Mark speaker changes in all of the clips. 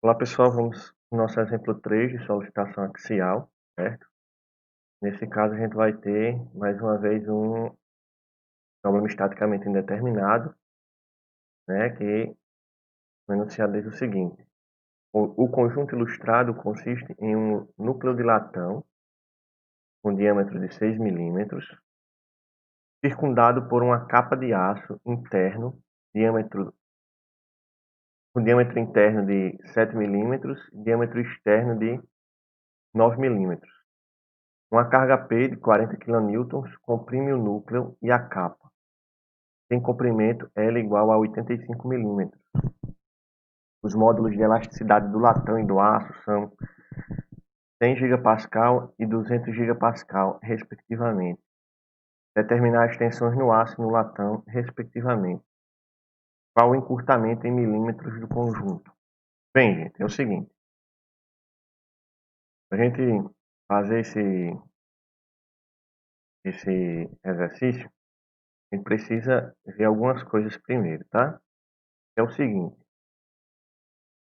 Speaker 1: Olá pessoal, vamos no nosso exemplo 3 de solicitação axial, certo? Nesse caso a gente vai ter, mais uma vez, um problema estaticamente indeterminado, né, que o enunciado diz o seguinte: o conjunto ilustrado consiste em um núcleo de latão com diâmetro de 6 milímetros, circundado por uma capa de aço interno, diâmetro, com diâmetro interno de 7 milímetros e diâmetro externo de 9 milímetros. Uma carga P de 40 kN comprime o núcleo e a capa. Tem comprimento L igual a 85 milímetros. Os módulos de elasticidade do latão e do aço são 100 GPa e 200 GPa, respectivamente. Determinar as tensões no aço e no latão, respectivamente. Qual o encurtamento em milímetros do conjunto? Bem, gente, é o seguinte. Para a gente fazer esse exercício, a gente precisa ver algumas coisas primeiro, tá? É o seguinte.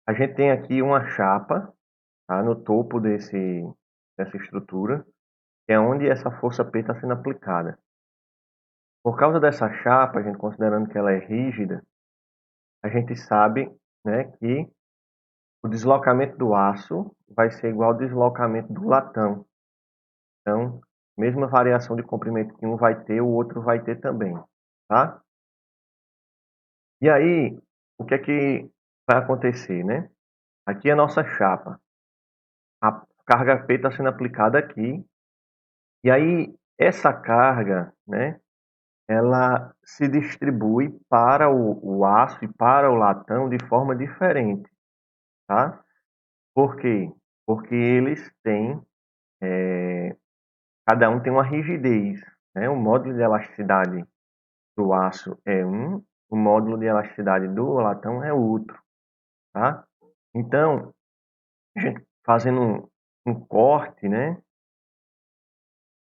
Speaker 1: A gente tem aqui uma chapa, tá, no topo dessa estrutura, que é onde essa força P está sendo aplicada. Por causa dessa chapa, a gente considerando que ela é rígida, a gente sabe, né, que o deslocamento do aço vai ser igual ao deslocamento do latão. Então, mesma variação de comprimento que um vai ter, o outro vai ter também, tá? E aí, o que é que vai acontecer, né? Aqui é a nossa chapa. A carga P está sendo aplicada aqui. E aí, essa carga, né, ela se distribui para o aço e para o latão de forma diferente, tá? Por quê? Porque eles têm, cada um tem uma rigidez, né? O módulo de elasticidade do aço é um, o módulo de elasticidade do latão é outro, tá? Então, a gente fazendo um corte, né,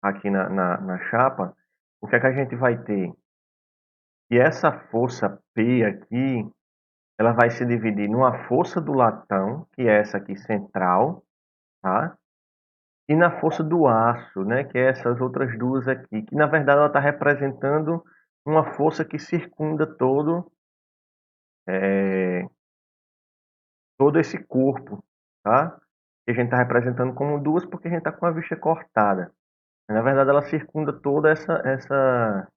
Speaker 1: aqui na chapa, o que é que a gente vai ter? E essa força P aqui, ela vai se dividir numa força do latão, que é essa aqui central, tá? E na força do aço, né, que é essas outras duas aqui, que na verdade ela está representando uma força que circunda é, todo esse corpo, tá? Que a gente está representando como duas porque a gente está com a vista cortada. Na verdade ela circunda toda essa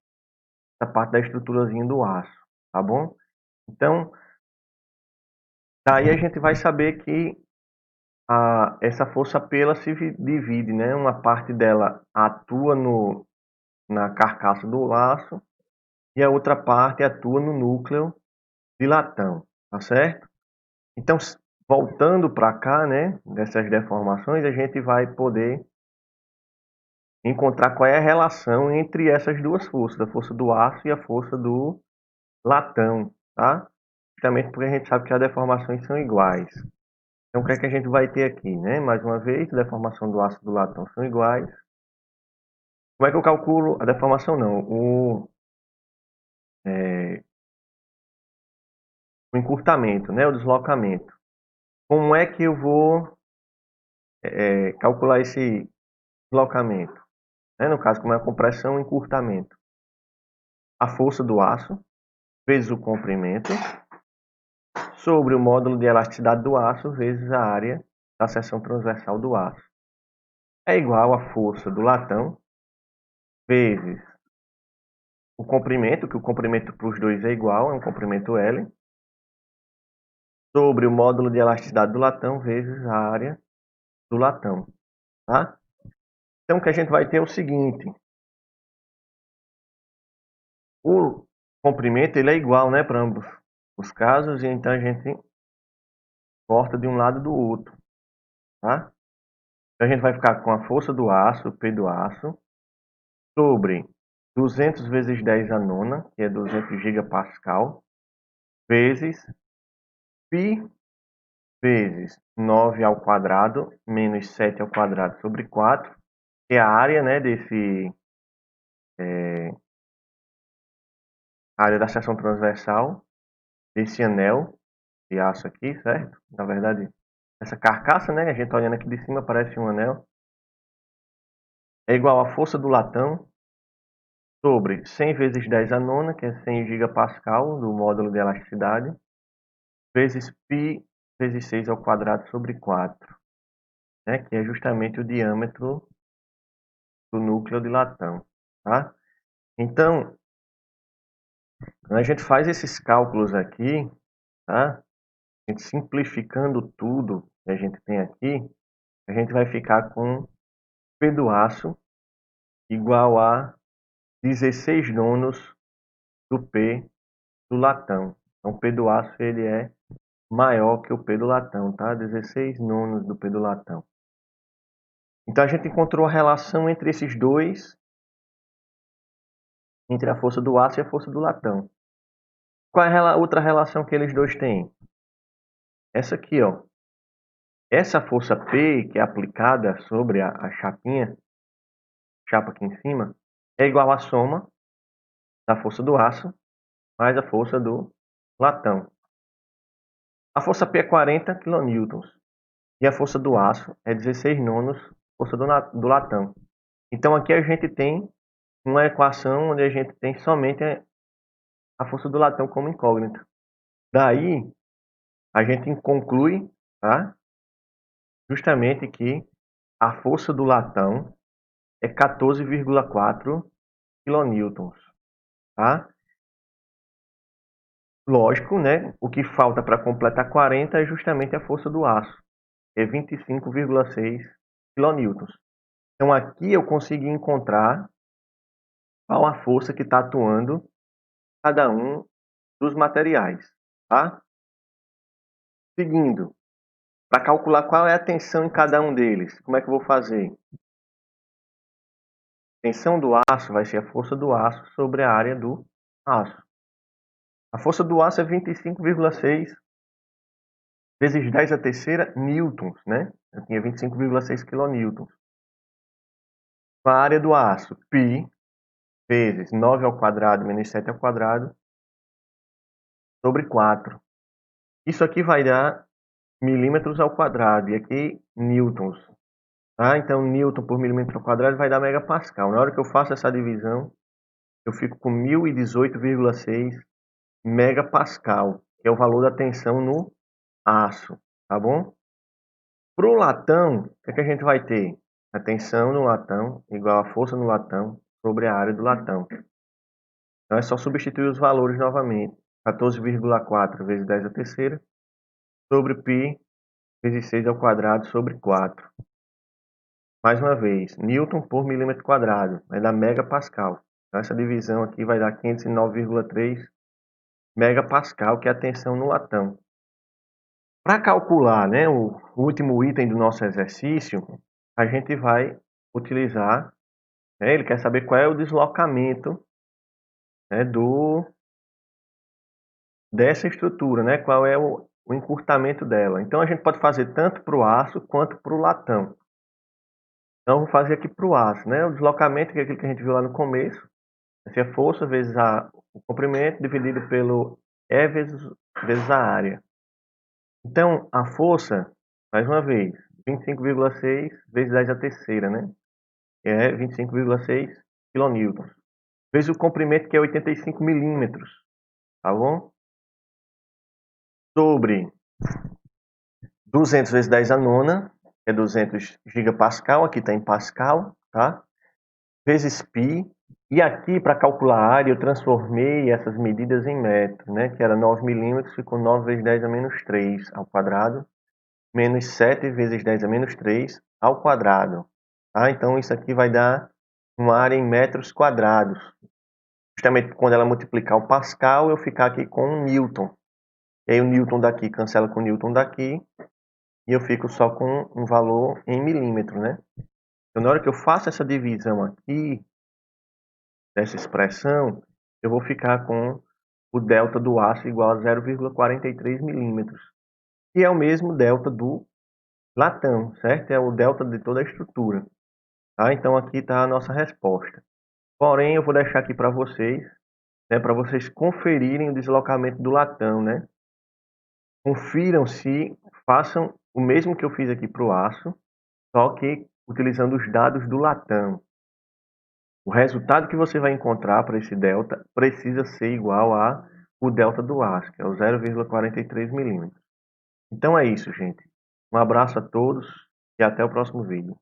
Speaker 1: parte da estruturazinha do aço, tá bom? Então, daí a gente vai saber que essa força P ela se divide, né? Uma parte dela atua na carcaça do aço e a outra parte atua no núcleo de latão, tá certo? Então, voltando para cá, né, dessas deformações, a gente vai poder encontrar qual é a relação entre essas duas forças, a força do aço e a força do latão, tá? Justamente porque a gente sabe que as deformações são iguais. Então, o que é que a gente vai ter aqui, né? Mais uma vez, a deformação do aço e do latão são iguais. Como é que eu calculo a deformação? Não, o encurtamento, né? O deslocamento. Como é que eu vou calcular esse deslocamento? Né? No caso, como é a compressão e encurtamento. A força do aço vezes o comprimento sobre o módulo de elasticidade do aço vezes a área da seção transversal do aço. É igual à força do latão vezes o comprimento, que o comprimento para os dois é igual, é um comprimento L, sobre o módulo de elasticidade do latão vezes a área do latão, tá? Então, o que a gente vai ter é o seguinte: o comprimento ele é igual, né, para ambos os casos, e então a gente corta de um lado do outro, tá? Então, a gente vai ficar com a força do aço, P do aço, sobre 200 vezes 10 a nona, que é 200 gigapascal, vezes π vezes 9 ao quadrado menos 7 ao quadrado sobre 4, que é a área, né, a área da seção transversal desse anel de aço aqui, certo? Na verdade, essa carcaça, né? A gente tá olhando aqui de cima, parece um anel. É igual à força do latão sobre 100 vezes 10 a nona, que é 100 gigapascal do módulo de elasticidade, vezes π vezes 6 ao quadrado sobre 4, né? Que é justamente o diâmetro do núcleo de latão, tá? Então, quando a gente faz esses cálculos aqui, tá? A gente simplificando tudo que a gente tem aqui, a gente vai ficar com P do aço igual a 16 nonos do P do latão. Então, o P do aço ele é maior que o P do latão, tá? 16 nonos do P do latão. Então, a gente encontrou a relação entre esses dois, entre a força do aço e a força do latão. Qual é a outra relação que eles dois têm? Essa aqui, ó. Essa força P, que é aplicada sobre a chapinha, chapa aqui em cima, é igual à soma da força do aço mais a força do latão. A força P é 40 kN e a força do aço é 16 nonos força do latão. Então aqui a gente tem uma equação onde a gente tem somente a força do latão como incógnita. Daí a gente conclui, tá? Justamente que a força do latão é 14,4 kN, tá? Lógico, né? O que falta para completar 40 é justamente a força do aço, é 25,6 kN. Então aqui eu consegui encontrar qual a força que está atuando em cada um dos materiais, tá? Seguindo, para calcular qual é a tensão em cada um deles, como é que eu vou fazer? A tensão do aço vai ser a força do aço sobre a área do aço. A força do aço é 25,6 vezes 10 a terceira newtons, né? Eu tinha 25,6 kN. A área do aço, π, vezes 9 ao quadrado menos 7 ao quadrado sobre 4. Isso aqui vai dar milímetros ao quadrado e aqui newtons. Tá? Então, newton por milímetro ao quadrado vai dar megapascal. Na hora que eu faço essa divisão, eu fico com 1018,6 megapascal, que é o valor da tensão no aço, tá bom? Para o latão, o que é que a gente vai ter? A tensão no latão igual a força no latão sobre a área do latão. Então é só substituir os valores novamente. 14,4 vezes 10 a terceira sobre π vezes 6 ao quadrado sobre 4. Mais uma vez, newton por milímetro quadrado vai dar megapascal. Então essa divisão aqui vai dar 509,3 megapascal, que é a tensão no latão. Para calcular, né, o último item do nosso exercício, a gente vai utilizar, né, ele quer saber qual é o deslocamento, né, dessa estrutura, né, qual é o encurtamento dela. Então a gente pode fazer tanto para o aço quanto para o latão. Então vou fazer aqui para o aço, né, o deslocamento, que é aquilo que a gente viu lá no começo, vai ser a força vezes o comprimento dividido pelo E vezes a área. Então a força, mais uma vez, 25,6 vezes 10 a terceira, né? Que é 25,6 kN. Vezes o comprimento, que é 85 milímetros, tá bom? Sobre 200 vezes 10 a nona, que é 200 gigapascal, aqui está em pascal, tá? Vezes π. E aqui, para calcular a área, eu transformei essas medidas em metros, né? Que era 9 milímetros, ficou 9 vezes 10 a menos 3 ao quadrado, menos 7 vezes 10 a menos 3 ao quadrado. Tá? Então, isso aqui vai dar uma área em metros quadrados. Justamente quando ela multiplicar o pascal, eu ficar aqui com um newton. E aí o newton daqui cancela com o newton daqui, e eu fico só com um valor em milímetro, né? Então, na hora que eu faço essa divisão aqui, dessa expressão, eu vou ficar com o delta do aço igual a 0,43 milímetros, que é o mesmo delta do latão, certo? É o delta de toda a estrutura. Tá? Então aqui está a nossa resposta. Porém, eu vou deixar aqui para vocês, né, para vocês conferirem o deslocamento do latão, né? Confiram se, façam o mesmo que eu fiz aqui para o aço, só que utilizando os dados do Latam. O resultado que você vai encontrar para esse delta precisa ser igual a o delta do aço, que é o 0,43 milímetros. Então é isso, gente. Um abraço a todos e até o próximo vídeo.